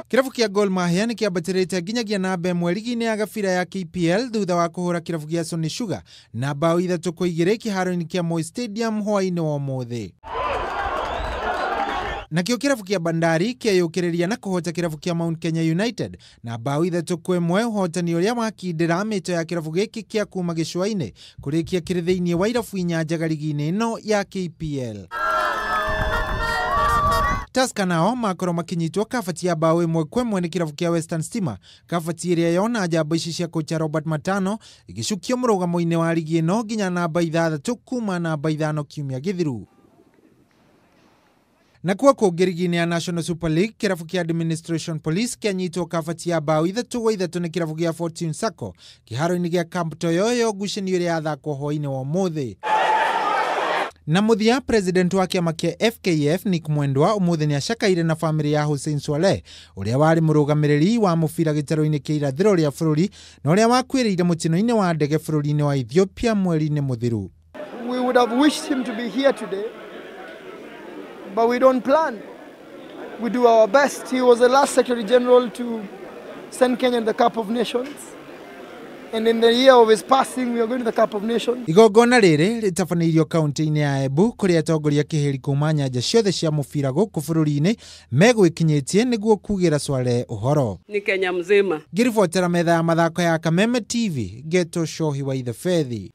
Kirabu kia Gor Mahia ni kiambatirite nginyagia namba ĩmwe ligi-inĩ ya gabira ya KPL thutha wa kuhura kirabu kia Sony Sugar na bao 3-2 kiharo-inĩ kia Moi Stadium hwaĩ-inĩ wa ũmũthĩ. Nakio kirabu kia Bandari kĩeyũkĩrĩria na kuhota kirabu kia Mount Kenya United na bao 3-1 ũhotani ũrĩa wakindĩra mĩto ya kirabu gĩkĩ kia kuma gĩcũa-inĩ kũrĩkia kĩrĩ thĩinĩ wa irabu inya njega ligi-inĩ ĩno ya KPL. Tusker nao makorwo makinyitwo kabati ya bao 1-1 ni kirabu kia Western Stima, kabati ĩrĩa yona njamba ici cia kocha Robert Matano igĩcukio mũrũgamo-inĩ wa ligi ĩno nginya namba 6 kuma namba 5 kiumia gĩthiru. Na kuwa kũngĩ ligi-inĩ ya National Super League, kirabu kia Administration Police kĩanyitwo kabati ya bao 3-3 ni kirabu kia Fortune Sacco kĩharo-inĩ gĩa Camp Toyoyo ngucanio ĩrĩa yathakwo hwaĩ-inĩ wa ũmũthĩ. Na muthia president wa kiama kia FKF Nick Mwendwa ũmũthĩ nĩ acakaire na family ya Hussein Swaleh ũrĩa warĩ mũrũgamĩrĩri wa mũbira gĩtaro-inĩ kĩa irathĩro rĩa bũrũri na ũrĩa wakuĩrĩire mũtino-inĩ wa ndege bũrũri-inĩ wa Ethiopia mweri-inĩ mũthiru. We would have wished him to be here today, but we don't plan. We do our best. He was the last Secretary General to send Kenya in the Cup of Nations. And in the year of his passing, we are going to the Cup of Nations. Igongona rĩrĩ rĩtabanĩirio kaunti-inĩ ya Embu kũrĩa atongoria kĩheri kuma nyanja ciothe cia mũbira gũkũ bũrũri-inĩ megwĩkinyĩtie nĩguo kugĩra Swaleh ũhoro. Ni Kenya mzima. Ngĩribotera metha ya mathako ya Kameme TV, Geto Shohi wa Ithe Fethi.